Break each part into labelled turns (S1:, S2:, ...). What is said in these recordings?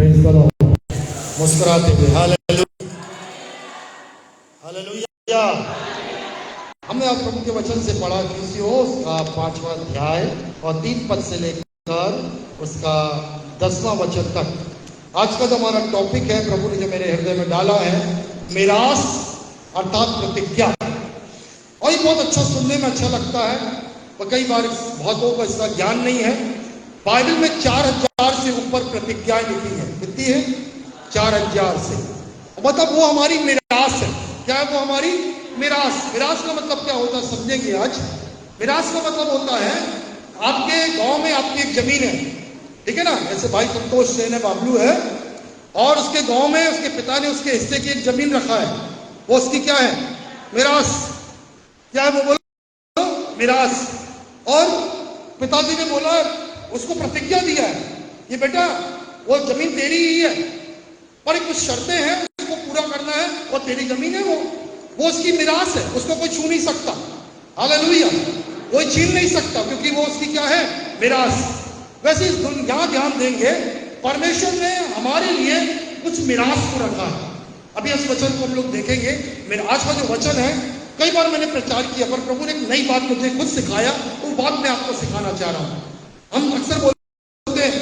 S1: Praise the Lord. मुस्कुराते हुए hallelujah hallelujah. हमने आज प्रभु के वचन से पढ़ा इफिसियों का 5वां अध्याय और 3 पद से लेकर उसका 10वां वचन तक। आज का जो हमारा टॉपिक है, प्रभु ने जो मेरे हृदय में डाला है, मिरास अर्थात प्रतिज्ञा। और ये बहुत अच्छा, सुनने में अच्छा लगता है, और कई बार बहुत लोगों को इसका ज्ञान नहीं है। बाइबल में 4000 से ऊपर प्रतिज्ञाएं लिखी है। कितनी है? 4000 से। मतलब वो हमारी मिरास है। क्या है वो हमारी मिरास? मिरास का मतलब क्या होता है समझेंगे आज। मिरास का मतलब होता है, आपके गांव में आपकी एक जमीन है, ठीक है ना। जैसे भाई संतोष सेन है, बाबलू है, और उसके गांव में उसके पिता ने उसके हिस्से की एक जमीन रखा है। वो उसकी क्या है? मिरास। क्या है वो? बोलो, मिरास। और पिताजी ने बोला, उसको प्रतिज्ञा दिया है, ये बेटा वो जमीन तेरी ही है, पर कुछ शर्तें हैं, उसको पूरा करना है। और तेरी जमीन है, वो उसकी मिरास है, उसको कोई छू नहीं सकता। हालेलुया। कोई छीन नहीं सकता, क्योंकि वो उसकी क्या है? मिरास। वैसे इस दुनिया ध्यान देंगे, परमेश्वर ने हमारे लिए कुछ मिरास को रखा है। अभी इस वचन को हम लोग देखेंगे। मेरा आज का जो वचन है, कई बार मैंने प्रचार किया, पर प्रभु ने एक नई बात मुझे खुद सिखाया, वो बात मैं आपको सिखाना चाह रहा हूं। हम अक्सर बोलते हैं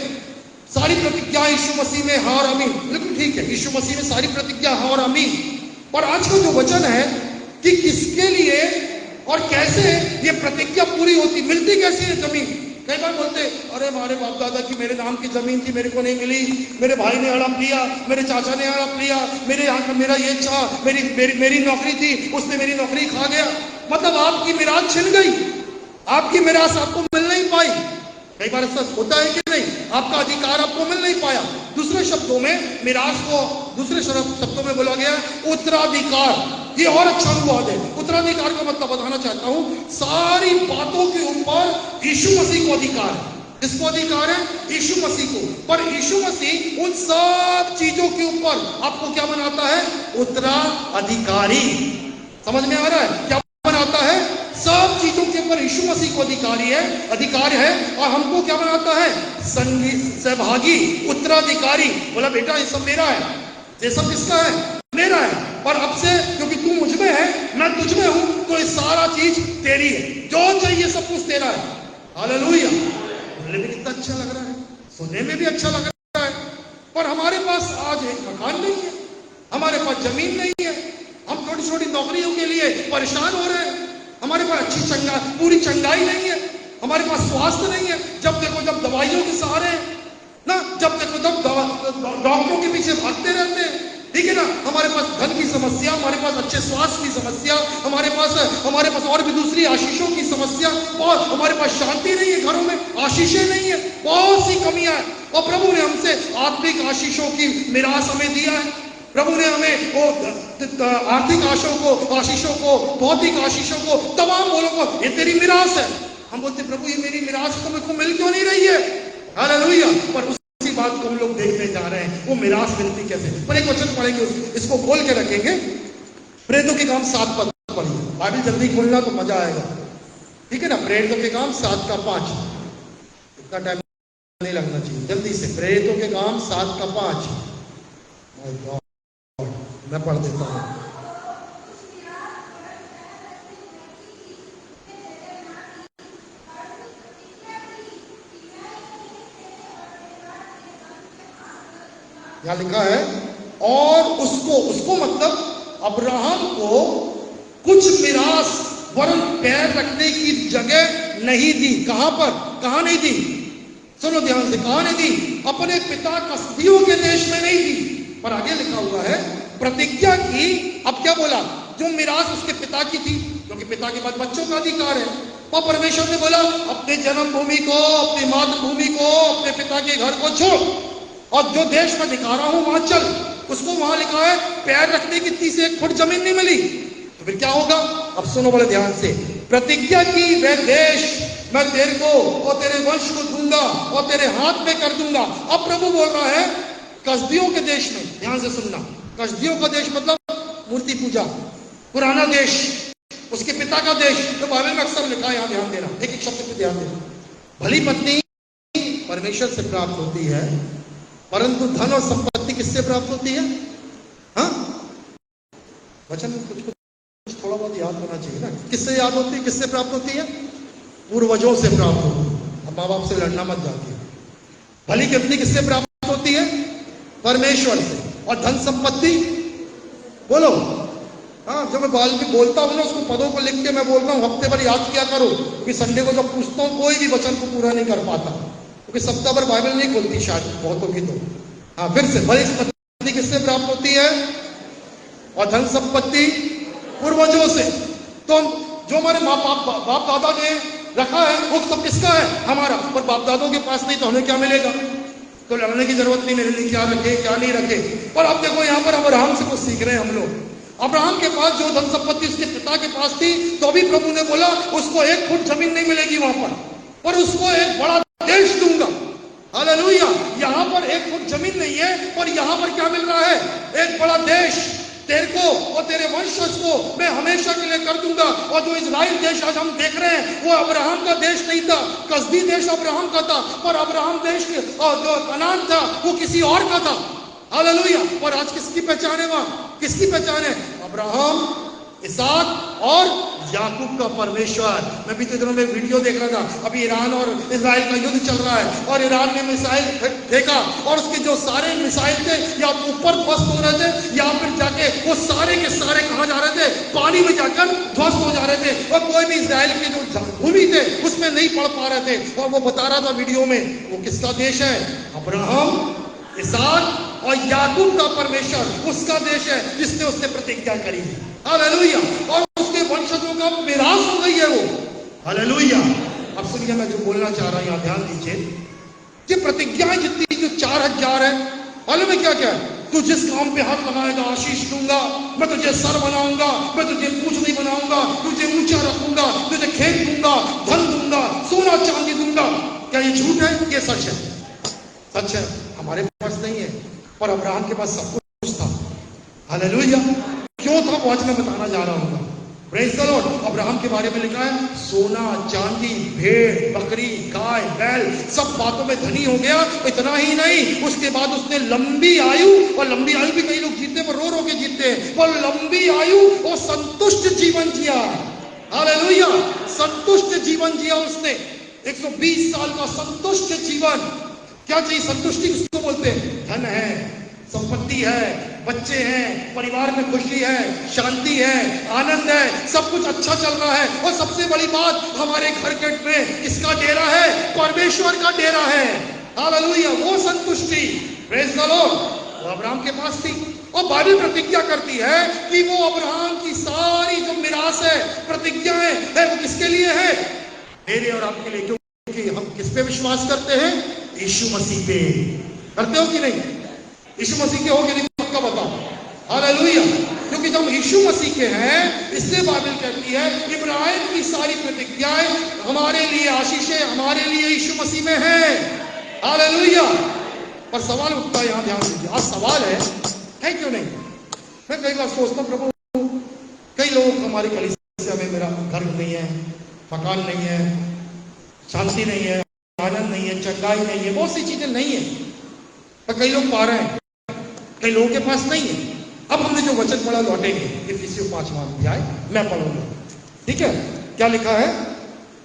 S1: सारी प्रतिज्ञा यीशु मसीह में हाँ और आमीन। बिल्कुल ठीक है, यीशु मसीह में सारी प्रतिज्ञा हाँ और आमीन। पर आज का जो वचन है कि किसके लिए और कैसे ये प्रतिज्ञा पूरी होती, मिलती कैसे है जमीन। कई बार बोलते, अरे हमारे बाप दादा की मेरे नाम की जमीन थी, मेरे को नहीं मिली, मेरे भाई ने हड़प लिया, मेरे चाचा ने हड़प लिया, मेरे यहाँ का मेरा ये था, मेरी नौकरी थी, उसने मेरी नौकरी खा गया। मतलब आपकी मिरास छिन गई, आपकी मिरास आपको मिल नहीं पाई। कई बार ऐसा होता है कि नहीं, आपका अधिकार आपको मिल नहीं पाया। दूसरे शब्दों में मिरास को दूसरे शब्दों में बोला गया उत्तराधिकार। ये और अच्छा अनुवाद है। उत्तराधिकार का मतलब बताना चाहता हूं, सारी बातों के ऊपर यीशु मसीह को अधिकार है। किसको अधिकार है? यीशु मसीह को। पर यीशु मसीह उन सब चीजों के ऊपर आपको क्या बनाता है? उत्तराधिकारी। समझ में आ रहा है? क्या बनाता है? सब चीजों के ऊपर यीशु मसीह को अधिकार है। और हमको क्या बनाता है? सहभागी, उत्तराधिकारी। बोला बेटा ये सब मेरा है। ये सब किसका है? मेरा है। पर अब से क्योंकि तू मुझ में है, मैं तुझ में हूं, तो ये सारा चीज तेरी है, जो चाहिए सब कुछ तेरा है। हालेलुया। बोलने में कितना अच्छा लग रहा है, सुनने में भी अच्छा लग रहा है। पर हमारे पास आज एक मकान नहीं है, हमारे पास जमीन नहीं है, हम छोटी छोटी नौकरियों के लिए परेशान हो रहे हैं, हमारे पास अच्छी पूरी चंगाई नहीं है, हमारे पास स्वास्थ्य नहीं है, जब देखो जब दवाइयों के सहारे ना, जब देखो जब डॉक्टरों के पीछे भागते रहते हैं, ठीक है ना। हमारे पास धन की समस्या, हमारे पास अच्छे स्वास्थ्य की समस्या, हमारे पास और भी दूसरी आशीषों की समस्या, और हमारे पास शांति नहीं है, घरों में आशीषें नहीं है, बहुत सी कमियां हैं। और प्रभु ने हमसे आत्मिक आशीषों की मिरास हमें दिया है। प्रभु ने हमें वो आर्थिक आशीषों को, भौतिक आशीषों को, तमाम बोलों को, ये तेरी मिरास है। हम बोलते प्रभु ये मेरी मिरास को मेरे को मिल क्यों नहीं रही है? हालेलुया। पर उसी बात को हम लोग देखने जा रहे हैं, वो मिरास मिलती कैसे। पर एक वचन पढ़ेंगे, इसको खोल के रखेंगे। प्रेरितों के काम 7 पद पढ़िए। बाइबल जल्दी खोलना तो मजा आएगा, ठीक है ना। प्रेरितों के काम 7 का 5। इतना टाइम नहीं लगना चाहिए, जल्दी से। प्रेरितों के काम 7 का 5। मैं पढ़ देता हूं। यहां लिखा है, और उसको मतलब अब्राहम को कुछ मिरास वरन पैर रखने की जगह नहीं दी। कहां पर? कहां नहीं दी? सुनो ध्यान से, कहां नहीं दी? अपने पिता कसदियों के देश में नहीं दी। पर आगे लिखा हुआ है प्रतिज्ञा की। अब क्या बोला? जो मिरास उसके पिता की थी, क्योंकि पिता के बाद बच्चों का अधिकार है। और परमेश्वर ने बोला अपने जन्मभूमि को, अपनी मातृभूमि को, अपने पिता के घर को छोड़, और जो देश में दिखा रहा हूं वहां चल। उसको वहां लिखा है पैर रखने की 30 एक फुट जमीन नहीं मिली, तो फिर क्या होगा? अब सुनो बड़े ध्यान से। प्रतिज्ञा की वह देश मैं तेरे को और तेरे वंश को दूंगा और तेरे हाथ में कर दूंगा। अब प्रभु बोल रहा है कसदियों के देश में। ध्यान से सुनना, कसदियों का देश मतलब मूर्ति पूजा, पुराना देश, उसके पिता का देश। तो बाइबल में अक्सर लिखा है, यहां ध्यान देना, एक एक शब्द पे ध्यान देना। भली पत्नी परमेश्वर से प्राप्त होती है, परंतु धन और संपत्ति किससे प्राप्त होती है? हाँ, वचन में कुछ कुछ थोड़ा बहुत याद होना चाहिए ना। किससे याद होती है, किससे प्राप्त होती है? पूर्वजों से प्राप्त होती है। अब माँ बाप से लड़ना मत जाती है। भली कीर्ति किससे प्राप्त होती है? परमेश्वर से। और धन संपत्ति बोलो, हाँ, जब मैं बाल भी बोलता हूँ ना, उसको पदों को लिख के मैं बोल रहा हूँ, हफ्ते भर याद किया करो, क्योंकि संडे को जब पूछता हूँ कोई भी वचन को पूरा नहीं कर पाता, क्योंकि सप्ताह भर बाइबल नहीं खोलती शायद बहुतों की। तो हाँ, फिर से भली संपत्ति किससे प्राप्त होती है? और धन संपत्ति पूर्वजों से। तो जो हमारे बाप दादा ने रखा है वो सब किसका है? हमारा। पर बाप दादों के पास नहीं तो हमें क्या मिलेगा? तो लड़ने की जरूरत नहीं मेरे लिए, क्या रखे क्या नहीं रखे। पर अब देखो यहाँ पर अब्राहम से कुछ सीख रहे हैं हम लोग। अब्राहम के पास जो धन संपत्ति उसके पिता के पास थी, तो भी प्रभु ने बोला उसको 1 फुट जमीन नहीं मिलेगी वहां पर उसको एक बड़ा देश दूंगा। हालेलुया। यहाँ पर 1 फुट जमीन नहीं है, पर यहाँ पर क्या मिल रहा है? एक बड़ा देश। तेरे को और तेरे वंशज को मैं हमेशा के लिए कर दूंगा। और जो इजराइल देश आज हम देख रहे हैं वो अब्राहम का देश नहीं था। कसदी देश अब्राहम का था, पर अब्राहम देश और जो कनान था वो किसी और का था। हालेलुया। और आज किसकी पहचान है? वहां किसकी पहचान है? अब्राहम, इसहाक और याकूब का परमेश्वर। मैं बीते दिनों में वीडियो देख रहा था, अभी ईरान और इजराइल का युद्ध चल रहा है, और ईरान ने मिसाइल फेंका और उसके जो सारे मिसाइल थे या ऊपर ध्वस्त हो रहे थे, या फिर जाके वो सारे के सारे कहां जा रहे थे? पानी में जाकर ध्वस्त हो जा रहे थे। और कोई भी इजराइल के जो भूमि थे उसमें नहीं पड़ पा रहे थे। और वो बता रहा था वीडियो में, वो किसका देश है? अब्राहम, इसहाक और याकूब का परमेश्वर उसका देश है जिसने उसने प्रतिज्ञा करी थी। हालेलुया। और उसके वंशजों का विनाश हो गई है वो। हालेलुया। अब सुनिए, मैं जो बोलना चाह रहा हूं यहां ध्यान दीजिए कि प्रतिज्ञाएं जितनी जो 4000 है, मालूम है क्या क्या? तू जिस काम पे हाथ लगाएगा आशीष दूंगा, मैं तुझे सर बनाऊंगा, मैं तुझे पूंछ नहीं बनाऊंगा, तुझे ऊंचा रखूंगा, तुझे खेत दूंगा, धन दूंगा, सोना चांदी दूंगा। क्या ये झूठ है? ये सच है। सच है। हमारे पास नहीं है, पर अब्राहम के पास सब कुछ था। हालेलुया। क्यों था वो आज मैं बताना जा रहा हूं। Praise the Lord. अब्राहम के बारे में लिखा है सोना चांदी भेड़ बकरी गाय बैल सब बातों में धनी हो गया। इतना ही नहीं, उसके बाद उसने लंबी आयु, और लंबी आयु भी कई लोग जीते पर रो रो के जीते हैं, पर लंबी आयु और संतुष्ट जीवन जिया। हालेलुया। संतुष्ट जीवन जिया उसने। 120 साल का संतुष्ट जीवन। क्या चाहिए? संतुष्टि किसको बोलते हैं? धन है, संपत्ति है, बच्चे हैं, परिवार में खुशी है, शांति है, आनंद है, सब कुछ अच्छा चल रहा है। और सबसे बड़ी बात, हमारे घर के में किसका डेरा है? परमेश्वर का डेरा है। हालेलुया। वो संतुष्टि, प्रेज़ द लॉर्ड, वो अब्राहम के पास थी। और बाइबल प्रतिज्ञा करती है कि वो अब्राहम की सारी जो मिरास है, प्रतिज्ञाएं है, वो किसके लिए है? मेरे और आपके लिए। क्योंकि हम किस पे विश्वास करते हैं? यीशु मसीह पे। करते हो कि नहीं? यीशु मसीह के हो कि नहीं? पक्का बताओ। हालेलुया। क्योंकि जब यीशु मसीह के हैं, इसलिए बाइबल कहती है इब्राहिम की सारी प्रतिज्ञाएं हमारे लिए आशीष है, हमारे लिए यीशु मसीह में है। हालेलुया। पर सवाल उठता है, यहां ध्यान दीजिए। आज सवाल है क्यों नहीं? मैं कई बार सोचता हूं, प्रभु कई लोग हमारी कलीसिया में, मेरा घर नहीं है, मकान नहीं है, शांति नहीं है, आनंद नहीं है, चंगाई नहीं है, बहुत सी चीजें नहीं है, पर कई लोग पा रहे हैं, कई लोगों के पास नहीं है। अब हमने जो वचन पढ़ा लौटेंगे, इफिसियों 5वां अध्याय मैं पढ़ूंगा। ठीक है? क्या लिखा है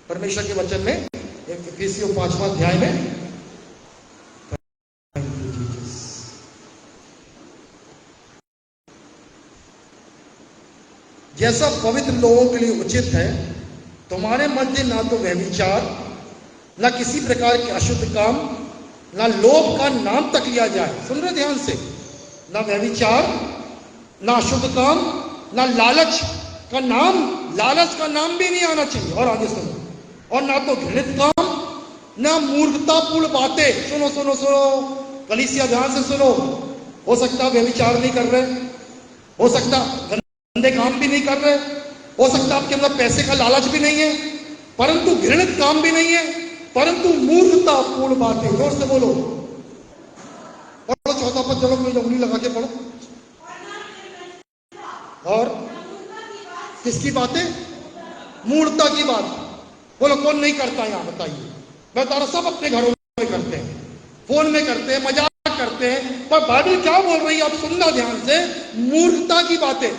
S1: परमेश्वर के वचन में? इफिसियों 5वां अध्याय में जैसा पवित्र लोगों के लिए उचित है, तुम्हारे मध्य ना तो व्यभिचार, ना किसी प्रकार के अशुद्ध काम, ना लोभ का नाम तक लिया जाए। सुन रहे ध्यान से? ना व्यभिचार, ना अशुद्ध काम, ना लालच का नाम भी नहीं आना चाहिए। और आगे सुनो, और ना तो घृणित काम, ना मूर्खतापूर्ण बातें। सुनो सुनो सुनो कलीसिया, ध्यान से सुनो। हो सकता व्यभिचार नहीं कर रहे, हो सकता गंदे काम भी नहीं कर रहे, हो सकता आपके अंदर पैसे का लालच भी नहीं है, परंतु घृणित काम भी नहीं है, परंतु मूर्खतापूर्ण बातें। जोर से बोलो। पढ़ो 4था पद, चलो कोई उंगली लगा के पढ़ो। और किसकी बातें? मूर्खता की बात। बोलो कौन नहीं करता? यहां बताइए। मैं तारा सब अपने घरों में करते हैं, फोन में करते हैं, मजाक करते पर बाइबल क्या बोल रही है आप सुनना ध्यान से। मूर्खता की बातें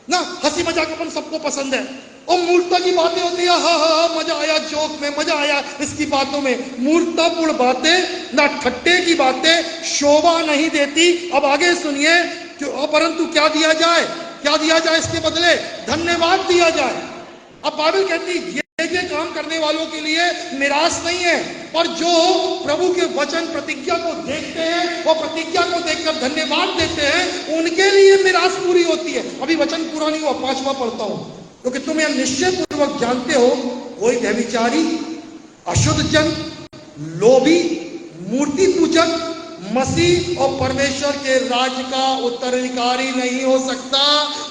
S1: ना, हंसी मजाक अपन सबको पसंद है, और मूर्खता की बातें होती है, हा हा मजा आया जोक में, मजा आया इसकी बातों में। मूर्खतापूर्ण बातें ना, ठट्टे की बातें शोभा नहीं देती। अब आगे सुनिए, परंतु क्या दिया जाए, क्या दिया जाए इसके बदले? धन्यवाद दिया जाए। अब बाइबल कहती है ये काम करने वालों के लिए निराश नहीं है, पर जो प्रभु के वचन प्रतिज्ञा को देखते हैं और प्रतिज्ञा को देखकर धन्यवाद देते हैं, उनके लिए निराश पूरी होती है। अभी वचन पूरा नहीं हुआ, 5वां पढ़ता हूं, क्योंकि तुम यह निश्चय पूर्वक जानते हो, कोई व्यभिचारी, अशुद्ध जन, लोभी, मूर्ति पूजक मसीह और परमेश्वर के राज्य का उत्तराधिकारी नहीं हो सकता।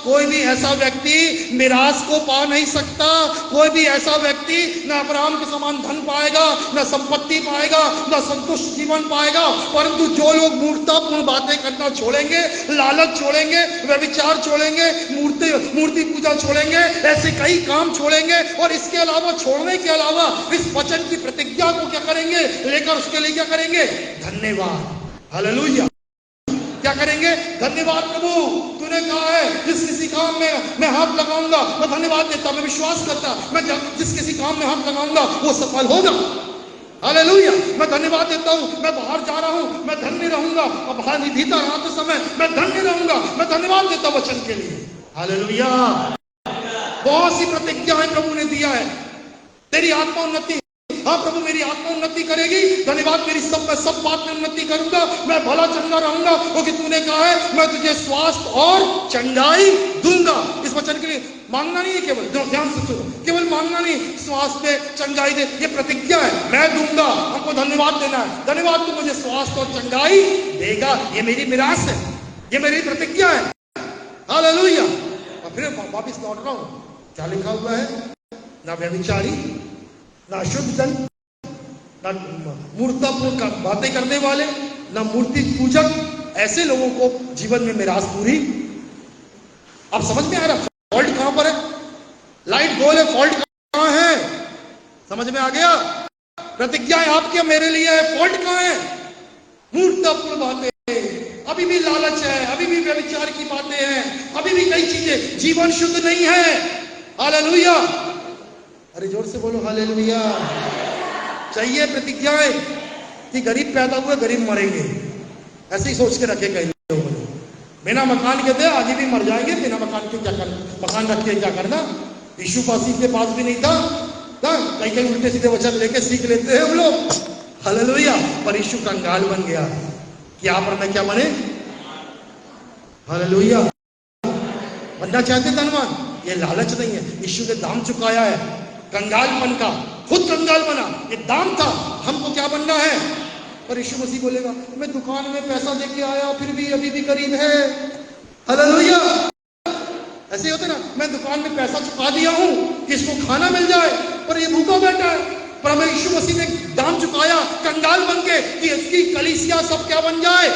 S1: कोई भी ऐसा व्यक्ति निराश को पा नहीं सकता। कोई भी ऐसा व्यक्ति न अब्राहम के समान धन पाएगा, न संपत्ति पाएगा, न संतुष्ट जीवन पाएगा। परंतु जो लोग मूर्खतापूर्ण बातें करना छोड़ेंगे, लालच छोड़ेंगे, व्यभिचार छोड़ेंगे, मूर्ति पूजा छोड़ेंगे, ऐसे कई काम छोड़ेंगे, और इसके अलावा, छोड़ने के अलावा इस वचन की प्रतिज्ञा को क्या करेंगे लेकर, उसके लिए क्या करेंगे? धन्यवाद। हालेलुया। क्या करेंगे? धन्यवाद प्रभु, तूने कहा है जिस किसी काम में मैं हाथ लगाऊंगा मैं धन्यवाद देता, मैं विश्वास करता, मैं जिस किसी काम में हाथ लगाऊंगा वो सफल होगा। हालेलुया। मैं धन्यवाद देता हूं, मैं बाहर जा रहा हूं मैं धन्य रहूंगा, और बाहर भीतर आते समय मैं धन्य रहूंगा। मैं धन्यवाद देता वचन के लिए। हालेलुया। बहुत सी प्रतिज्ञाएं प्रभु ने दिया है। तेरी आत्मा उन्नति, हाँ प्रभु मेरी आत्मा उन्नति करेगी, धन्यवाद, मेरी सब बात में उन्नति करूंगा, मैं भला चंगा रहूंगा, क्योंकि तूने कहा है मैं तुझे स्वास्थ्य और चंगाई दूंगा। इस वचन के लिए मांगना नहीं है, केवल ध्यान से सुनो, केवल मांगना नहीं, स्वास्थ्य चंगाई दे, ये प्रतिज्ञा है, मैं दूंगा। हमको धन्यवाद देना है, धन्यवाद तू मुझे स्वास्थ्य और चंगाई देगा। ये मेरी मिरास है, ये मेरी प्रतिज्ञा है। हालेलुया। और फिर वापिस लौट रहा हूं, क्या लिखा हुआ है? ना व्यभिचारी, ना शुद्ध जन, ना मूर्खतापूर्ण बातें करने वाले, ना मूर्ति पूजक, ऐसे लोगों को जीवन में मिरास पूरी। अब समझ में आ रहा फॉल्ट कहां पर है? लाइट गोल है, फॉल्ट कहां है? समझ में आ गया? प्रतिज्ञाएं आपके मेरे लिए है, फॉल्ट कहां है? मूर्खतापूर्ण बातें, अभी भी लालच है, अभी भी व्यभिचार की बातें हैं, अभी भी कई चीजें, जीवन शुद्ध नहीं है। हालेलुया। अरे जोर से बोलो हालेलुया। चाहिए प्रतिज्ञाएं कि गरीब पैदा हुए गरीब मरेंगे, ऐसे ही सोच के रखे कई लोगों ने। बिना मकान के थे आगे भी मर जाएंगे, बिना मकान के क्या करना, मकान रख के क्या करना। यीशु मसीह के पास भी नहीं था, कहीं कहीं उल्टे सीधे वचन लेके सीख लेते हैं हम लोग। हालेलुया। पर यीशु कंगाल बन गया कि आप और मैं क्या बने? हालेलुया। बनना चाहते धनवान, ये लालच नहीं है, यीशु ने दाम चुकाया है कंगालपन का, खुद कंगाल बना, ये दाम था। हमको क्या बनना है? पर यीशु मसीह बोलेगा मैं दुकान में पैसा देके आया फिर भी अभी भी गरीब है। हालेलुया। ऐसे होते ना, मैं दुकान में पैसा चुका दिया हूं कि इसको खाना मिल जाए, पर ये भूखा बैठा है। पर हमें यीशु मसीह ने दाम चुकाया कंगाल बन के कि इसकी कलीसिया सब क्या बन जाए,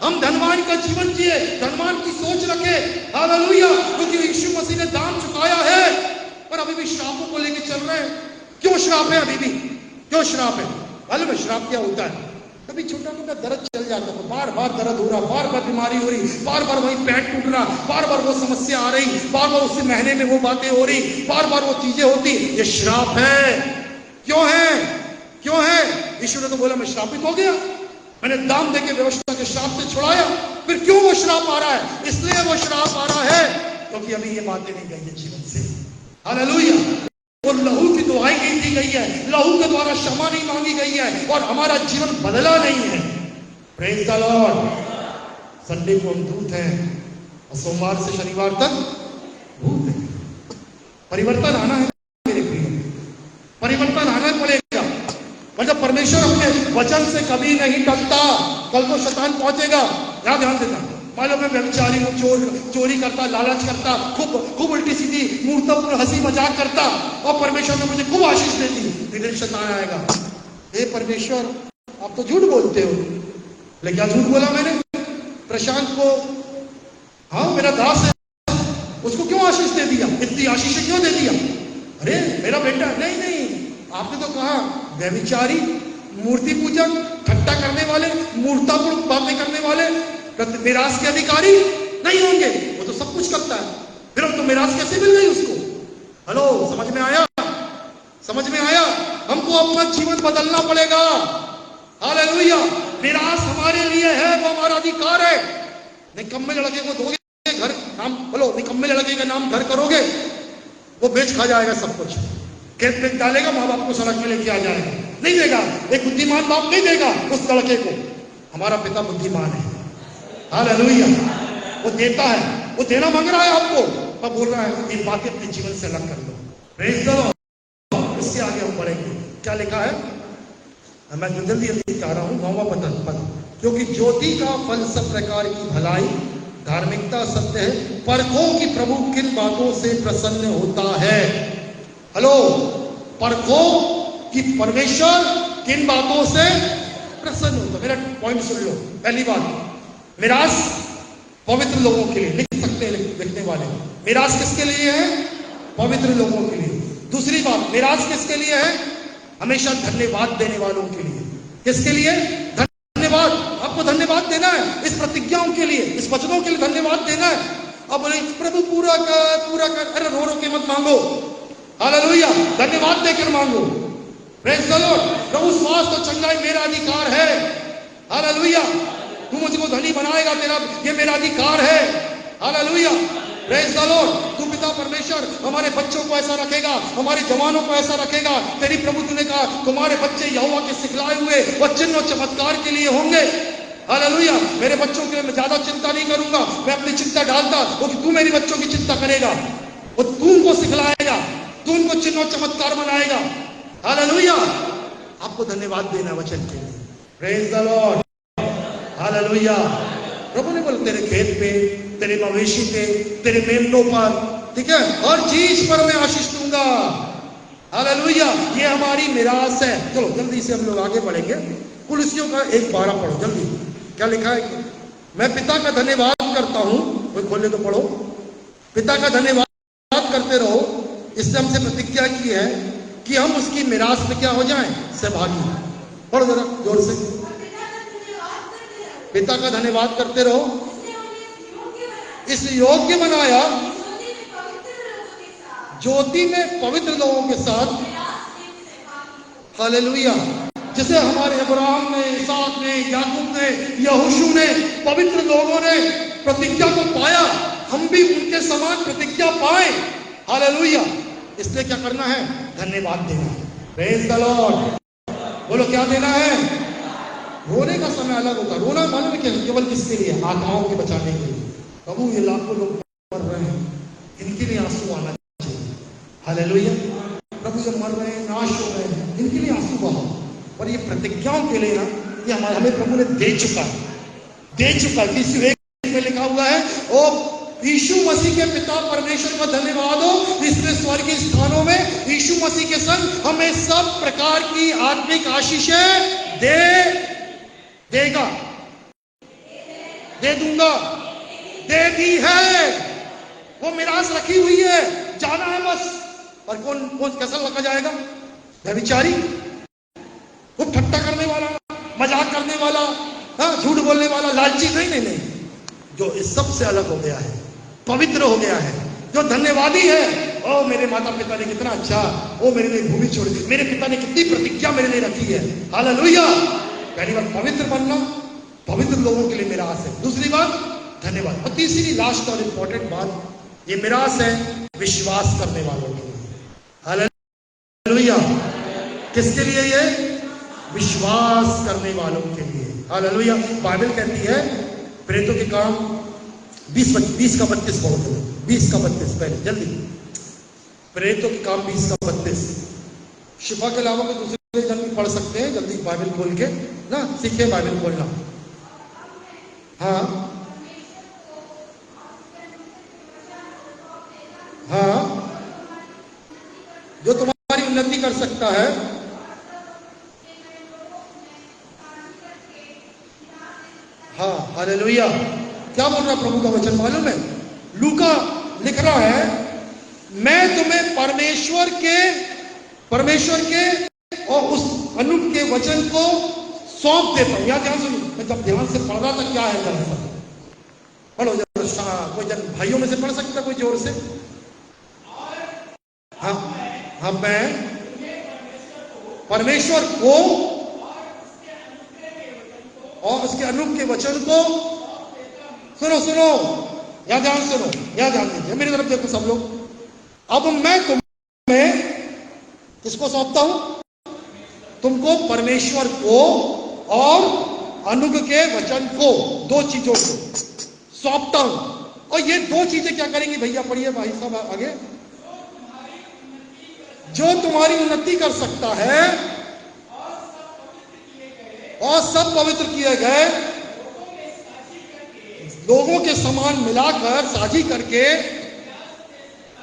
S1: हम धनवान का जीवन जिए, धनवान की सोच रखे। हालेलुया। क्योंकि यीशु मसीह ने दाम चुकाया है, पर अभी भी श्रापों को लेके चल रहे हैं। क्यों श्राप है? अभी भी क्यों श्राप है? मालूम है श्राप क्या होता है? कभी छोटा मोटा दर्द चल जाता है, बार बार दर्द हो रहा, बार बार बीमारी हो रही, बार बार वही पेट टूट रहा, बार बार वो समस्या आ रही, बार बार उसी महीने में वो बातें हो रही, बार बार वो चीजें होती, ये श्राप है। क्यों है? क्यों है? यीशु ने तो बोला मैं श्रापित हो गया, मैंने दाम देके व्यवस्था के श्राप से छुड़ाया। फिर क्यों वो श्राप आ रहा है? इसलिए वो श्राप आ रहा है क्योंकि अभी ये बातें नहीं गई है जीवन से। हालेलुया। वो लहू की दुहाई नहीं दी गई है, लहू के द्वारा क्षमा नहीं मांगी गई है, और हमारा जीवन बदला नहीं है। Praise the Lord. संडे को हम दूत हैं और सोमवार से शनिवार तक भूत है। परिवर्तन आना है मेरे प्रिय, परिवर्तन आना पड़ेगा। मतलब परमेश्वर अपने वचन से कभी नहीं टलता। कल को शैतान पहुंचेगा, यहां ध्यान देना। मालूम है व्यभिचारी हूं, चोरी करता, लालच करता, खूब उल्टी सीधी मूर्खतापूर्ण हंसी मजाक करता, और परमेश्वर ने मुझे खूब आशीष दे दी। फिर शैतान आएगा, हे परमेश्वर आप तो झूठ बोलते हो। लेकिन क्या झूठ बोला मैंने? प्रशांत को, हाँ मेरा दास है, उसको क्यों आशीष दे दिया? इतनी आशीष क्यों दे दिया? अरे मेरा बेटा, नहीं नहीं, आपने तो कहा व्यभिचारी, मूर्ति पूजक, ठट्टा करने वाले, मूर्तापूर्ण बातें करने वाले मिरास के अधिकारी नहीं होंगे। वो तो सब कुछ करता है, फिर हम तो मिरास कैसे मिल गई उसको? हेलो, समझ में आया? समझ में आया? हमको अपना जीवन बदलना पड़ेगा। हालेलुया। मिरास हमारे लिए है, वो हमारा अधिकार है। निकम्मे लड़के को दोगे घर, नाम बोलो, निकम्मे लड़के का नाम घर करोगे, वो बेच खा जाएगा सब कुछ, खेत बेच डालेगा, माँ बाप को सड़क में लेके आ जाएगा, नहीं देगा। एक बुद्धिमान बाप नहीं देगा उस लड़के को। हमारा पिता बुद्धिमान है। हालेलुया। वो देता है, वो देना मांग रहा है आपको, अब बोल रहा है ये बातें अपने जीवन से अलग कर लो। Praise the Lord. इसके आगे हम बढ़ेंगे। क्या लिखा है? मैं जल्दी जल्दी कह रहा हूं। 9वां पद, क्योंकि ज्योति का फल सब प्रकार की भलाई, धार्मिकता, सत्य है। परखो कि प्रभु किन बातों से प्रसन्न होता है। हेलो, परखो कि परमेश्वर किन बातों से प्रसन्न होता है। मेरा पॉइंट सुन लो। पहली बात, मिरास पवित्र लोगों के लिए, लिख सकते हैं लिखने वाले, मिरास किसके लिए है? पवित्र लोगों के लिए। दूसरी बात, मिरास किसके लिए है? हमेशा धन्यवाद देने वालों के लिए। किसके लिए? धन्यवाद। आपको धन्यवाद देना है इस प्रतिज्ञाओं के लिए, इस वचनों के लिए धन्यवाद देना है। अब बोले प्रभु पूरा कर, पूरा कर। अरे रो रो के मत मांगो। हालेलुया। धन्यवाद देकर मांगो। Praise the Lord. प्रभु स्वास्थ्य और चंगाई मेरा अधिकार है। हालेलुया। तू मुझको धनी बनाएगा, तेरा ये मेरा अधिकार है। हालेलुया। Praise the Lord. तू पिता परमेश्वर हमारे बच्चों को ऐसा रखेगा, हमारे जवानों को ऐसा रखेगा। तेरी प्रभु तूने कहा तुम्हारे बच्चे यहोवा के सिखलाए हुए और चिन्ह और चमत्कार के लिए होंगे। हालेलुया। मेरे बच्चों के लिए मैं ज्यादा चिंता नहीं करूंगा, मैं अपनी चिंता डालता क्योंकि तू मेरी बच्चों की चिंता करेगा और तू उनको सिखलाएगा, तू उनको चिन्ह और चमत्कार बनाएगा। हालेलुया। आपको धन्यवाद देना वचन के लिए। Praise the Lord. हालेलुया। प्रभु ने बोला तेरे खेत पे, तेरे मवेशी पे, तेरे मेमनों पर, ठीक है, हर चीज पर मैं आशीष दूंगा। हालेलुया। ये हमारी मिरास है। चलो जल्दी से हम लोग आगे बढ़ेंगे। कुलसियों का 1:12 पढ़ो जल्दी। क्या लिखा है? मैं पिता का धन्यवाद करता हूं, कोई खोले तो पढ़ो। पिता का धन्यवाद करते रहो, इससे हमसे प्रतिज्ञा की है कि हम उसकी मिरास में क्या हो जाएं? सहभागी। पढ़ो जरा जोर से। पिता का धन्यवाद करते रहो, इस योग्य बनाया ज्योति में पवित्र लोगों के साथ। हालेलुया। जैसे हमारे अब्राहम ने, इसहाक ने, याकूब ने, यहोशू ने, पवित्र लोगों ने प्रतिज्ञा को पाया, हम भी उनके समान प्रतिज्ञा पाए। हालेलुया। इसलिए क्या करना है? धन्यवाद देना। Praise the Lord. बोलो क्या देना है? रोने का समय अलग होता है। रोना मालूम है क्या? केवल किसके लिए? आत्माओं के बचाने के लिए। प्रभु ये लाखों लोग मर रहे हैं, इनके लिए आंसू आना चाहिए। हालेलुया। प्रभु जो मर रहे हैं, नाश हो रहे हैं, इनके लिए आंसू बहाओ। और ये प्रतिज्ञाओं के लिए ना, ये हमें प्रभु ने दे चुका है, दे चुका है। यीशु 1 में लिखा हुआ है, ओ यीशु मसीह के पिता परमेश्वर का धन्यवाद हो, इसलिए स्वर्गीय स्थानों में यीशु मसीह के संग हमें सब प्रकार की आत्मिक आशीषें देगा, दे दूंगा, दे दी है। वो मिरास रखी हुई है, जाना है बस। और कौन कौन कैसा लगा जाएगा? व्यभिचारी, वो ठट्टा करने वाला, मजाक करने वाला, हाँ, झूठ बोलने वाला, लालची नहीं नहीं नहीं। जो इस सब से अलग हो गया है, पवित्र हो गया है, जो धन्यवादी है। ओ मेरे माता पिता ने कितना अच्छा, ओ मेरे लिए भूमि छोड़ दी, मेरे पिता ने कितनी प्रतिज्ञा मेरे लिए रखी है। हालेलुया। पहली बात पवित्र बनना, पवित्र लोगों के लिए मिरास है। दूसरी बात धन्यवाद। और तीसरी लास्ट और इंपॉर्टेंट बात, ये मिरास है विश्वास करने वालों के लिए। हालेलुया। किसके लिए? ये विश्वास करने वालों के लिए। हालेलुया। बाइबल कहती है प्रेरितों के काम 20 का 32 पढ़ो, 20 का 32 पहले जल्दी। प्रेरितों के काम 20 का 32। शिफा के अलावा कोई दूसरे जन भी पढ़ सकते हैं, जल्दी बाइबल खोल के ना, सीखे बाइबल खोलना। हाँ हाँ, जो तुम्हारी उन्नति कर सकता है। हाँ हालेलुया। क्या बोल रहा प्रभु का वचन मालूम है? लूका लिख रहा है, मैं तुम्हें परमेश्वर के और उस अनूप के वचन को सौंप देता हूं। या ध्यान सुनिए, मैं जब ध्यान से पढ़ रहा था क्या है जरा सा पढ़ो जरा। कोई जन भाइयों में से पढ़ सकता कोई जोर से? हाँ हाँ, मैं परमेश्वर को और उसके अनूप के वचन को सुनो सुनो, या ध्यान सुनो, या ध्यान दीजिए, मेरी तरफ देखो सब लोग। अब मैं तुम्हें किसको सौंपता हूं? तुमको परमेश्वर को और अनुग के वचन को, दो चीजों को सौंपता हूं। और ये दो चीजें क्या करेंगी भैया? पढ़िए भाई साहब आगे। जो तुम्हारी उन्नति कर सकता है और सब पवित्र किए गए लोगों के समान मिलाकर साझी करके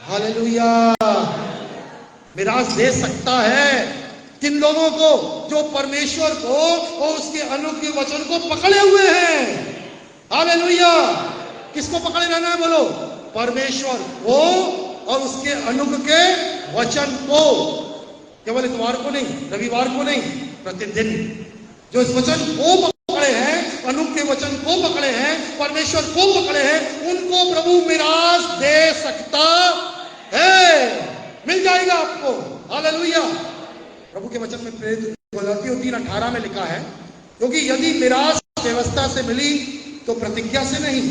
S1: हालेलुया मिराज दे सकता है। किन लोगों को? जो परमेश्वर को और उसके अनुग के वचन को पकड़े हुए हैं। हालेलुया। किसको पकड़े रहना है बोलो? परमेश्वर को और उसके अनुग के वचन को। केवल इतवार को नहीं, रविवार को नहीं, प्रतिदिन। जो इस वचन को पकड़े हैं, अनुग के वचन को पकड़े हैं, परमेश्वर को पकड़े हैं, उनको प्रभु मिराज दे सकता है। मिल जाएगा आपको। हालेलुया। प्रभु के वचन में प्रेरित गलातियों 3:18 में लिखा है, क्योंकि यदि मिराज व्यवस्था से मिली तो प्रतिज्ञा से नहीं,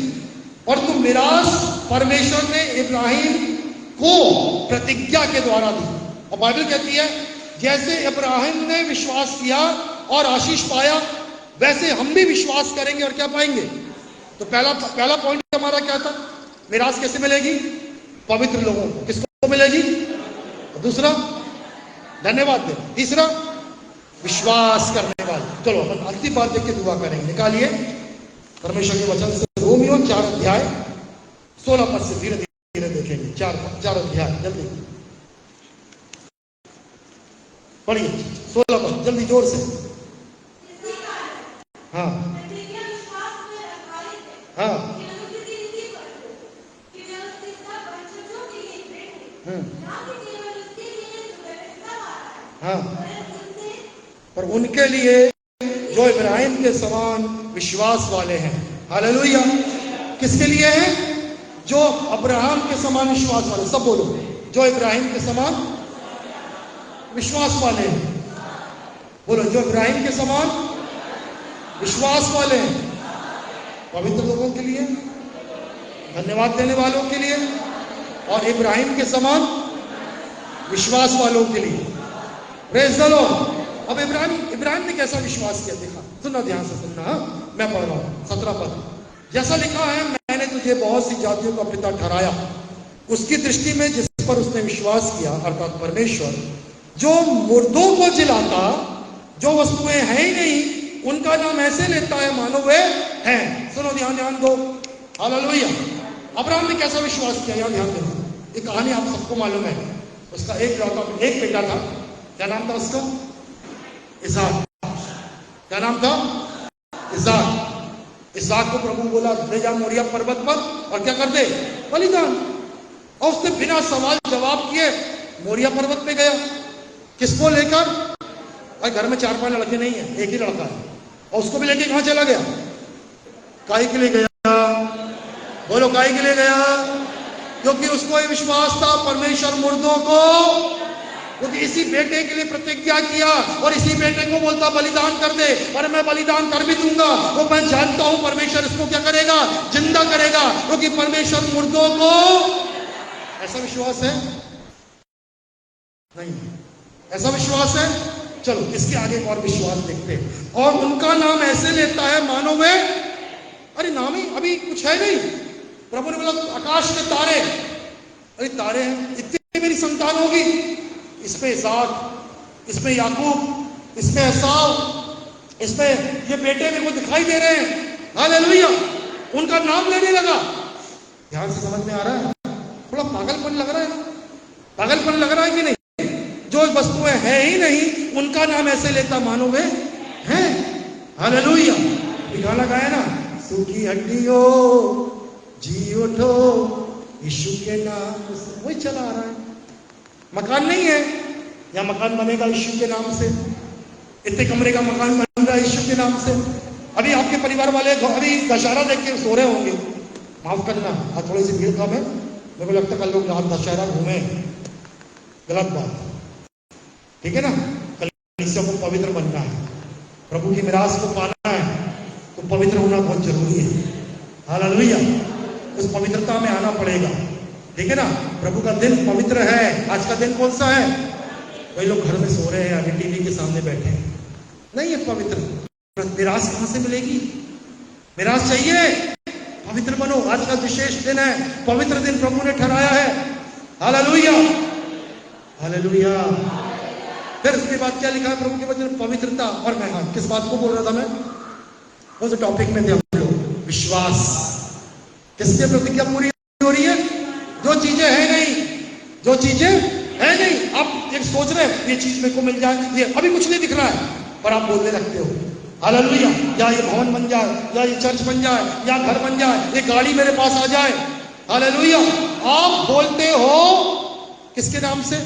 S1: और तुम मिराज परमेश्वर ने इब्राहिम को प्रतिज्ञा के द्वारा दी। और बाइबल कहती है जैसे इब्राहिम ने विश्वास किया और आशीष पाया, वैसे हम भी विश्वास करेंगे और क्या पाएंगे? तो पहला पॉइंट हमारा क्या था? मिराज कैसे मिलेगी? पवित्र लोगों को। किसको मिलेगी? दूसरा, धन्यवाद दे। तीसरा, विश्वास करने वाले। चलो अपन अंतिम बात देख के दुआ करेंगे। निकालिए परमेश्वर के वचन से रोमियो 4 अध्याय 16 पद से धीरे धीरे देखेंगे। 4 अध्याय जल्दी पढ़िए। 16 पद जल्दी जोर से। हाँ हाँ हाँ, पर उनके लिए जो इब्राहिम के समान विश्वास वाले हैं। हालेलुया। किसके लिए हैं? जो अब्राहम के समान विश्वास वाले। सब बोलो, जो इब्राहिम के समान विश्वास वाले हैं। बोलो, जो इब्राहिम के समान विश्वास वाले हैं। पवित्र लोगों के लिए, धन्यवाद देने वालों के लिए, और इब्राहिम के समान विश्वास वालों के लिए। Praise the Lord. अब इब्राहिम ने कैसा विश्वास किया देखा? सुनना, ध्यान से सुनना। मैं पढ़ रहा हूं 17 पद। जैसा लिखा है, मैंने तुझे बहुत सी जातियों का पिता ठहराया, उसकी दृष्टि में जिस पर उसने विश्वास किया, अर्थात परमेश्वर, जो मुर्दों को जिलाता, जो वस्तुएं हैं ही नहीं, उनका नाम ऐसे लेता है मानो वे हैं। सुनो, ध्यान दो। हालेलुया। अब्राहम ने कैसा विश्वास किया? ध्यान देना। ये कहानी आप सबको मालूम है। उसका एक बेटा था। क्या नाम था उसका? इसाक। क्या नाम था? इसाक को प्रभु बोला ले जा मोरिया पर्वत पर और क्या कर दे? बलिदान। और उसने बिना सवाल जवाब किए मोरिया पर्वत पे गया। किसको लेकर? और घर में 4-5 लड़के नहीं है, एक ही लड़का है। और उसको भी लेके कहां चला गया? काहे के लिए गया? बोलो, काहे के लिए गया? क्योंकि उसको ये विश्वास था परमेश्वर मुर्दों को, क्योंकि इसी बेटे के लिए प्रतिज्ञा किया और इसी बेटे को बोलता बलिदान कर दे, और मैं बलिदान कर भी दूंगा। वो मैं जानता हूं परमेश्वर इसको क्या करेगा? जिंदा करेगा, क्योंकि परमेश्वर मुर्दों को। ऐसा विश्वास है? नहीं। ऐसा विश्वास है? चलो इसके आगे और विश्वास देखते हैं। और उनका नाम ऐसे लेता है मानो वे, अरे नाम ही अभी कुछ है नहीं। प्रभु ने बोला आकाश के तारे, अरे तारे हैं, इतनी मेरी संतान होगी। इसमें इसाक, इसमें याकूब, इसमें एसाव, इसमें ये बेटे मेरे को दिखाई दे रहे हैं। हालेलुया। उनका नाम लेने लगा। ध्यान से समझ में आ रहा है? थोड़ा पागलपन लग रहा है ना? पागलपन लग रहा है कि नहीं? जो वस्तुएं हैं ही नहीं, उनका नाम ऐसे लेता मानो वे हैं। हालेलुया। गाना गाया ना, सूखी हड्डियों जी उठो यीशु के नाम से। वही चला आ रहा है। मकान नहीं है, या मकान बनेगा यीशु के नाम से। इतने कमरे का मकान बन हालेलुया, यीशु के नाम से। अभी आपके परिवार वाले अभी दशहरा देख के सो रहे होंगे, माफ करना आज थोड़ी सी भीड़ कम है, मेरे को लगता है कल लोग रात दशहरा घूमे, गलत बात, ठीक है ना। कलीसिया को पवित्र बनना है, प्रभु की मिरास को पाना है, तो पवित्र होना बहुत जरूरी है। हालेलुया, उस पवित्रता में आना पड़ेगा, ठीक है ना। प्रभु का दिन पवित्र है। आज का दिन कौन सा है? कई लोग घर में सो रहे हैं, आगे टीवी के सामने बैठे हैं, नहीं है पवित्र। मिरास कहां से मिलेगी? मिरास चाहिए, पवित्र बनो। आज का विशेष दिन है, पवित्र दिन प्रभु ने ठहराया है। Hallelujah, hallelujah. फिर उसके बाद क्या लिखा है प्रभु के वचन? पवित्रता। और मैं किस बात को बोल रहा था मैं? उस टॉपिक में थे हम लोग, विश्वास। किसके प्रति क्या पूरी हो रही है? जो चीजें है नहीं, जो चीजें है नहीं, आप एक सोच रहे हैं ये चीज मेरे को मिल जाए, ये अभी कुछ नहीं दिख रहा है, पर आप बोलने लगते हो हालेलुया, या ये भवन बन जाए, या ये चर्च बन जाए, या घर बन जाए, ये गाड़ी मेरे पास आ जाए। हालेलुया, आप बोलते हो किसके नाम से?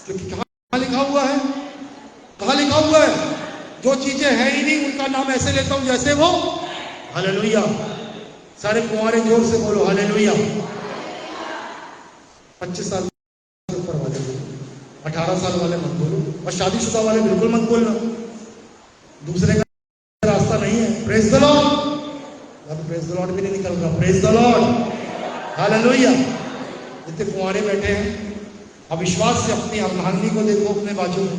S1: क्योंकि कहां लिखा हुआ है? कहां लिखा हुआ है? जो चीजें है ही नहीं उनका नाम ऐसे लेता हूं जैसे वो। हालेलुया, सारे कुंवारे जोर से बोलो हालेलुया। 25 साल से ऊपर वाले बोलो, 18 साल वाले मत बोलो, और शादीशुदा वाले बिल्कुल मत बोलना, दूसरे का रास्ता नहीं है। Praise the Lord. अब प्रेज द लॉर्ड भी नहीं निकल रहा। Praise the Lord, hallelujah. जितने कुंवारे बैठे हैं, अब विश्वास से अपनी अर्धांगिनी को देखो अपने बाजू में।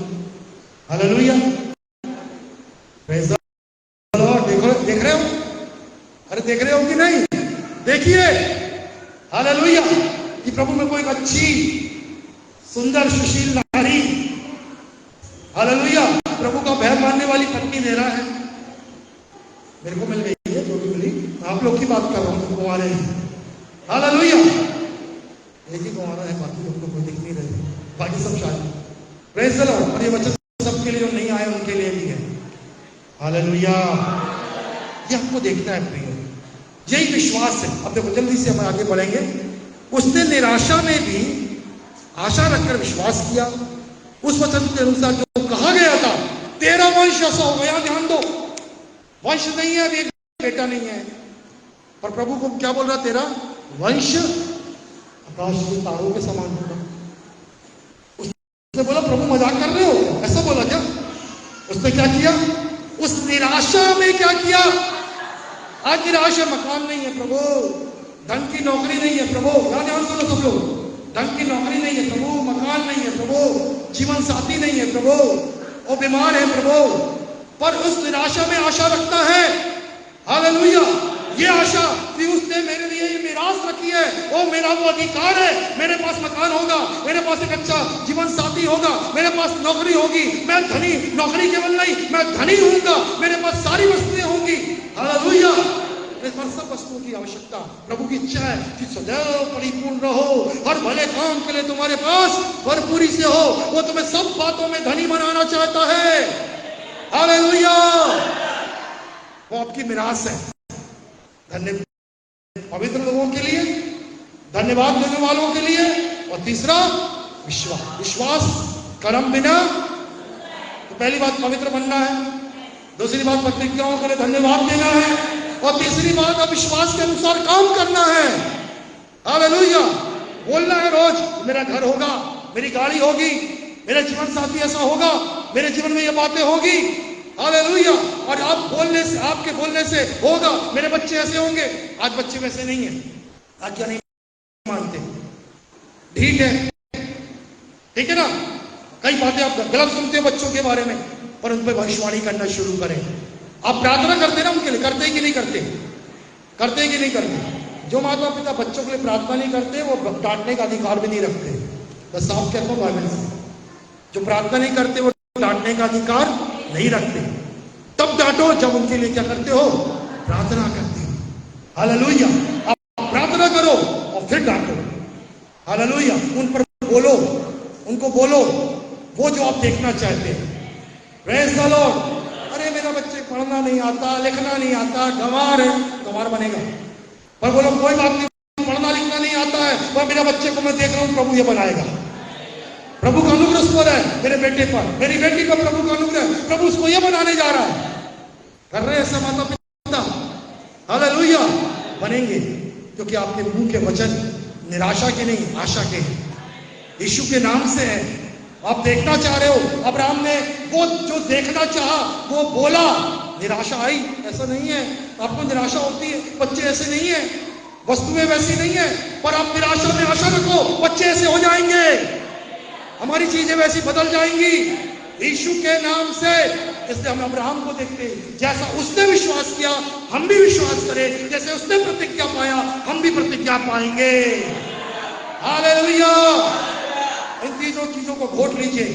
S1: Hallelujah, praise the Lord. देखो, देख रहे हो? अरे देख रहे हो कि नहीं? देखिए हालेलुया, कि प्रभु में कोई अच्छी सुंदर सुशील नारी, हालेलुया, प्रभु का भय मानने वाली पत्नी दे रहा है। मेरे को मिल गई है, जो भी मिली, आप लोग की बात कर रहा हूं, कुंवारे हैं। हालेलुया, एक ही कुंवारा है, बाकी लोग को कोई दिख नहीं रहे, बाकी सब शादी। Praise the Lord. और ये वचन सबके लिए, जो नहीं आए उनके लिए भी है। हालेलुया, ये आपको देखना है प्रिय, यही विश्वास है। अब देखो जल्दी से हम आगे बढ़ेंगे। उसने निराशा में भी आशा रखकर विश्वास किया, उस वचन के अनुसार जो कहा गया था, तेरा वंश ऐसा हो गया। ध्यान दो, वंश नहीं है, अभी बेटा नहीं है, पर प्रभु को क्या बोल रहा? तेरा वंश आकाश के तारों के समान होगा। उसने बोला प्रभु मजाक कर रहे हो? ऐसा बोला क्या? उसने क्या किया? उस निराशा में क्या किया? आज निराशा, मकान नहीं है प्रभु, धन की नौकरी नहीं है प्रभु, ध्यान सुनो सब लोग, धन की नौकरी नहीं है प्रभु, मकान नहीं है प्रभु, जीवन साथी नहीं है प्रभु, वो बीमार है प्रभु, पर उस निराशा में आशा रखता है। हालेलुया, ये आशा कि उसने मेरे लिए ये मिरास रखी है, वो मेरा वो अधिकार है, मेरे पास मकान होगा, मेरे पास एक अच्छा जीवन साथी होगा, मेरे पास नौकरी होगी, मैं धनी, नौकरी केवल नहीं, मैं धनी होऊंगा, मेरे पास सारी वस्तुएं होंगी। हालेलुया, मेरे पास सब वस्तुओं की आवश्यकता। प्रभु की इच्छा है कि सदैव परिपूर्ण रहो, हर भले काम के लिए तुम्हारे पास भरपूरी से हो। वो तुम्हें सब बातों में धनी बनाना चाहता है। हालेलुया, वो आपकी मिरास है। धन्यवाद पवित्र लोगों के लिए, धन्यवाद देने वालों के लिए, और तीसरा विश्वास। विश्वास कर्म बिना, तो पहली बात पवित्र बनना है, दूसरी बात प्रतिज्ञाओं के लिए धन्यवाद देना है, और तीसरी बात अविश्वास के अनुसार काम करना है। हालेलुया, बोलना है रोज मेरा घर होगा, मेरी गाड़ी होगी, मेरा जीवन साथी ऐसा होगा, मेरे जीवन में ये बातें होगी। हालेलुया, और आप बोलने से, आपके बोलने से होगा, मेरे बच्चे ऐसे होंगे। आज बच्चे वैसे नहीं है, आज क्या नहीं मानते, ठीक है, ठीक है ना। कई बातें आप गलत सुनते हो बच्चों के बारे में, पर उन पर भविष्यवाणी करना शुरू करें। आप प्रार्थना करते ना उनके लिए, करते कि नहीं करते? करते कि नहीं करते? जो माता पिता बच्चों के लिए प्रार्थना नहीं करते, वो डांटने का अधिकार भी नहीं रखते। बस साफ कहता हूं बाइबल से, जो प्रार्थना नहीं करते वो डांटने का अधिकार नहीं रखते। तब डांटो जब उनके लिए क्या करते हो? प्रार्थना करते हो। हालेलुया, आप प्रार्थना करो और फिर डांटो। हालेलुया, उन पर बोलो, उनको बोलो वो जो आप देखना चाहते हैं। Praise the Lord. अरे मेरा बच्चे पढ़ना नहीं आता, लिखना नहीं आता, गंवार है, गंवार बनेगा। पर बोलो कोई बात नहीं, पढ़ना लिखना नहीं आता है, पर मेरा बच्चे को मैं देख रहा हूं प्रभु ये बनाएगा। प्रभु का अनुग्रह उस पर है, मेरे बेटे पर, मेरी बेटी पर प्रभु का अनुग्रह, प्रभु उसको ये बनाने जा रहा है। कर रहे ऐसा माता पिता? हालेलुया। बनेंगे, क्योंकि आपके मुंह के वचन निराशा के नहीं, आशा के हैं, यीशु के नाम से है। आप देखना चाह रहे हो, अब्राहम ने वो जो देखना चाहा वो बोला, निराशा आई, ऐसा नहीं है। आपको निराशा होती है, बच्चे ऐसे नहीं है, वस्तुएं वैसी नहीं है, पर आप निराशा में आशा रखो, बच्चे ऐसे हो जाएंगे, हमारी चीजें वैसी बदल जाएंगी यीशु के नाम से। इसलिए हम अब्राहम को देखते हैं, जैसा उसने विश्वास किया हम भी विश्वास करें, जैसे उसने प्रतिज्ञा पाया हम भी प्रतिज्ञा पाएंगे। हालेलुया। इन तीनों चीजों को घोट लीजिए,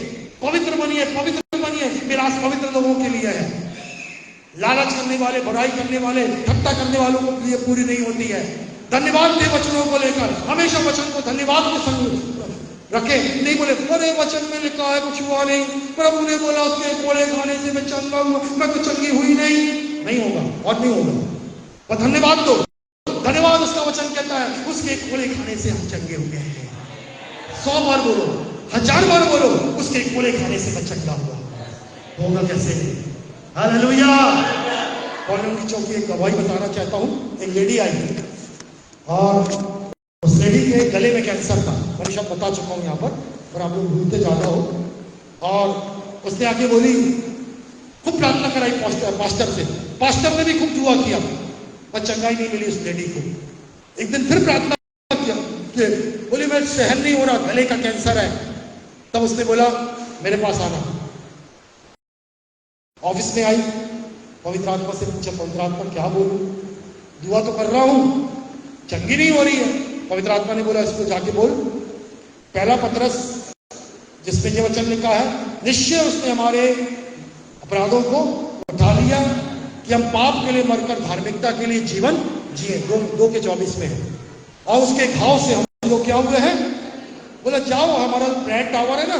S1: पवित्र बनिए, पवित्र बनिए। मिरास पवित्र लोगों के लिए है। लालच करने वाले, बुराई करने वाले, ठट्टा करने वालों के लिए पूरी नहीं होती है। धन्यवाद दे वचनों को लेकर, हमेशा वचन को धन्यवाद के संग रखे। नहीं बोले अरे वचन में लिखा है कुछ हुआ नहीं, प्रभु ने बोला उसके कोड़े खाने से मैं चंगा हूं, मैं तो चंगी हुई नहीं होगा और नहीं होगा। पर धन्यवाद दो, धन्यवाद उसका वचन कहता है उसके कोड़े खाने से हम चंगे हुए हैं। 100 बार बोलो, 1000 बार बोलो, उसके कोड़े खाने से मैं चंगा हुआ। होगा कैसे? हालेलुया। कॉलोनी की चौकी एक गवाही बताना चाहता हूँ। एक लेडी आई और उस लेडी के गले में कैंसर था, मैं शायद बता चुका हूँ यहाँ पर आप लोग भूलते ज्यादा हो। और उसने आके बोली, खूब प्रार्थना कराई पास्टर से, पास्टर ने भी खूब दुआ किया, पर चंगाई नहीं मिली उस लेडी को। एक दिन फिर प्रार्थना किया, बोली मैं सहन नहीं हो रहा, गले का कैंसर है। तब उसने बोला मेरे पास आना। ऑफिस में आई, पवित्र आत्मा से पूछा पवित्र आत्मा क्या बोलूं, दुआ तो कर रहा हूं, चंगी नहीं हो रही है। पवित्र आत्मा ने बोला इसको जाके बोल, पहला पत्रस जिसमें ये वचन लिखा है, निश्चय उसने हमारे अपराधों को उठा लिया कि हम पाप के लिए मरकर धार्मिकता के लिए जीवन जिए। 2:24 में है। और उसके घाव से हम लोग क्या हुए हैं। बोला जाओ हमारा ब्रेड टावर है ना,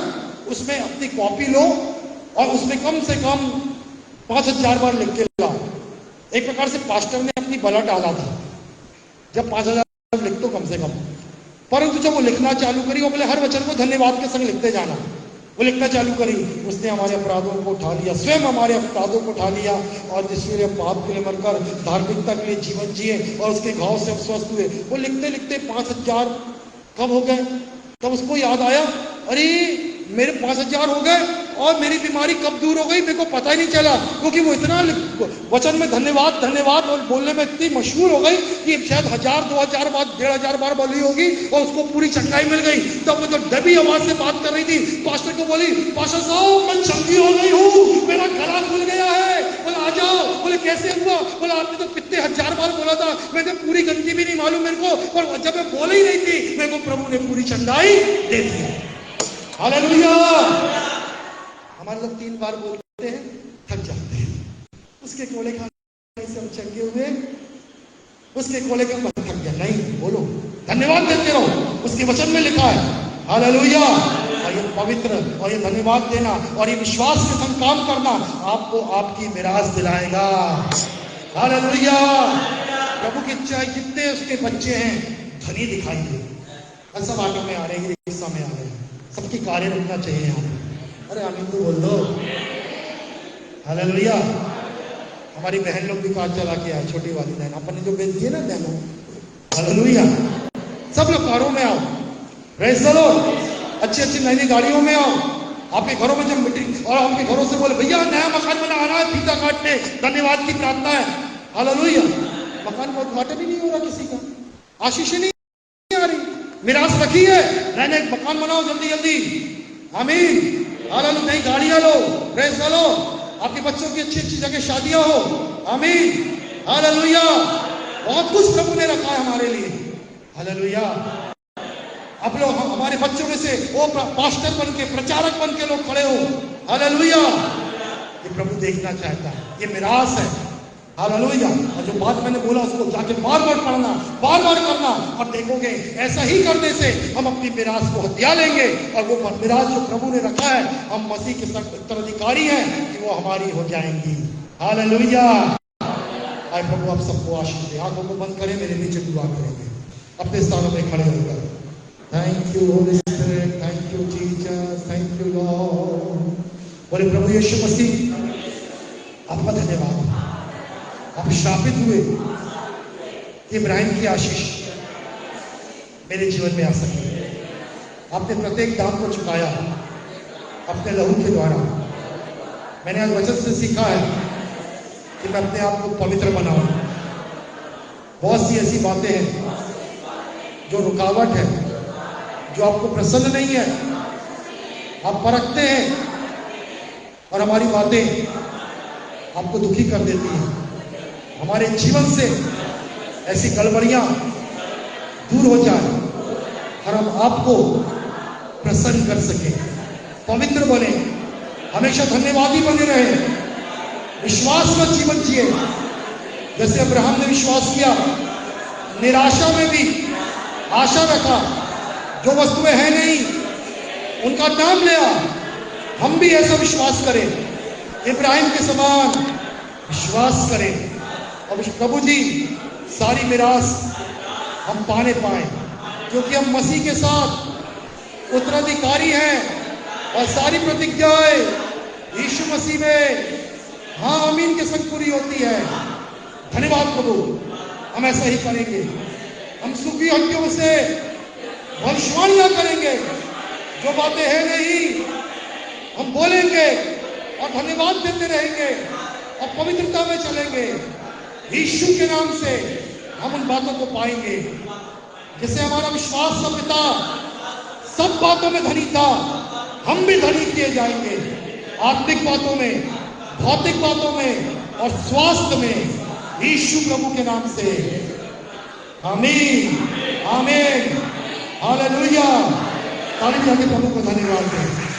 S1: उसमें अपनी कॉपी लो और उसमें कम से कम 5000 बार लिख के लाओ। एक प्रकार से पास्टर ने अपनी बला डाला था, जब 5000 लिख तो कम से कम। परंतु जब वो लिखना चालू करी, वो बोले हर वचन को धन्यवाद के संग लिखते जाना। वो लिखना चालू करी, उसने हमारे अपराधों को उठा लिया, स्वयं हमारे अपराधों को उठा लिया और जिससे हम पाप के लिए मरकर धार्मिकता के लिए जीवन जिए और उसके घाव से हम स्वस्थ हुए। वो लिखते लिखते 5000 कब हो गए। तब उसको याद आया, अरे मेरे 5000 हो गए और मेरी बीमारी कब दूर हो गई मेरे को पता ही नहीं चला, क्योंकि वो इतना वचन में धन्यवाद धन्यवाद और बोलने में इतनी मशहूर हो गई कि शायद 1000-2000 बार 1500 बार बोली होगी और उसको पूरी चंगाई मिल गई। तब वो तो दबी आवाज से बात कर रही थी, पास्टर को बोली पास्टर साहब मैं चंगी हो गई हूँ, मेरा गला खुल गया है। बोला आ जाओ। बोले कैसे हुआ। बोला आपने तो कितने 1000 बार बोला था, मैंने पूरी गलती भी नहीं मालूम मेरे को, और जब मैं बोल ही रही थी मेरे को प्रभु ने पूरी चंगाई दे दी। हालेलुया। हमारे लोग 3 बार बोलते हैं थक जाते हैं, उसके कोड़े खाने से हम चंगे हुए, उसके कोड़े का मत थक गया। नहीं बोलो, धन्यवाद देते रहो, उसके वचन में लिखा है। हालेलुया। और ये पवित्र और ये धन्यवाद देना और ये विश्वास के संग काम करना आपको आपकी मिरास दिलाएगा। हालेलुया। प्रभु की इच्छा है जितने उसके बच्चे हैं धनी दिखाई दे। सब आगे में आ रहे हैं, इस समय आ रहे हैं, सबकी कार्य रखना चाहिए यहाँ। अरे आमीन तो बोल दो। हालेलुया। हमारी बहन लोग भी कार चला के आए, छोटी वाली बहन अपन ने जो बेच दी है ना बहनों। हालेलुया। सब लोग कारों में आओ, प्रेज़ द लॉर्ड। अच्छी अच्छी नई नई गाड़ियों में आओ। आपके घरों में जब मीटिंग और आपके घरों से बोले भैया नया मकान बना आ रहा है, फीता काटने, धन्यवाद की प्रार्थना है। हालेलुया। मकान का उद्घाटन ही नहीं हो रहा किसी का, आशीष नहीं आ रही, मिरास रखी है, नए एक मकान बनाओ जल्दी जल्दी। आमीन। हालेलुया। नई गाड़ियां लो, प्रेज़ द लॉर्ड। आपके बच्चों की अच्छी अच्छी जगह शादियां हो। आमीन। हालेलुया। बहुत कुछ प्रभु ने रखा है हमारे लिए। हालेलुया। आप लोग हमारे बच्चों में से वो पास्टर बन के, प्रचारक बन के लोग खड़े हो। हालेलुया। ये प्रभु देखना चाहता है, ये मिरास है। हालेलुया। और जो बात मैंने बोला उसको जाके बार बार पढ़ना, बार बार करना, और देखोगे ऐसा ही करने से हम अपनी मिरास को हथिया लेंगे और वो मिरास जो प्रभु ने रखा है हम मसीह के उत्तराधिकारी हैं कि वो हमारी हो जाएंगी। हालेलुया। आए प्रभु आप सबको आशीष दे। आंखों को बंद करें, मेरे नीचे दुआ करेंगे अपने स्थानों में खड़े होकर। Thank you Holi spirit, thank you Jesus. बोले प्रभु यीशु मसीह आपका धन्यवाद, आप श्रापित हुए कि इब्राहिम की आशीष मेरे जीवन में आ सके। आपने प्रत्येक दाम को चुकाया अपने लहू के द्वारा। मैंने आज वचन से सीखा है कि मैं अपने आप को पवित्र बनाऊं। बहुत सी ऐसी बातें हैं जो रुकावट है, जो आपको प्रसन्न नहीं है, आप परखते हैं और हमारी बातें आपको दुखी कर देती हैं। हमारे जीवन से ऐसी गड़बड़ियां दूर हो जाए और हम आपको प्रसन्न कर सके, पवित्र बने, हमेशा धन्यवादी बने रहे, विश्वास का जीवन जिए जैसे अब्राहम ने विश्वास किया, निराशा में भी आशा रखा, जो वस्तुएं हैं नहीं उनका नाम लिया। हम भी ऐसा विश्वास करें, इब्राहिम के समान विश्वास करें और प्रभु जी सारी मिरास हम पाने पाए, क्योंकि हम मसीह के साथ उत्तराधिकारी हैं और सारी प्रतिज्ञाएं यीशु मसीह में हाँ आमीन के संग पूरी होती है। धन्यवाद प्रभु, हम ऐसा ही करेंगे। हम सूखी हड्डियों से भविष्यवाणियां करेंगे, जो बातें हैं नहीं हम बोलेंगे और धन्यवाद देते रहेंगे और पवित्रता में चलेंगे। यीशु के नाम से हम उन बातों को पाएंगे जिससे हमारा विश्वास का पिता सब बातों में धनी था, हम भी धनी किए जाएंगे, आत्मिक बातों में, भौतिक बातों में और स्वास्थ्य में, यीशु प्रभु के नाम से। आमीन, आमीन, हालेलुया। ताली बजा के प्रभु को धन्यवाद दें।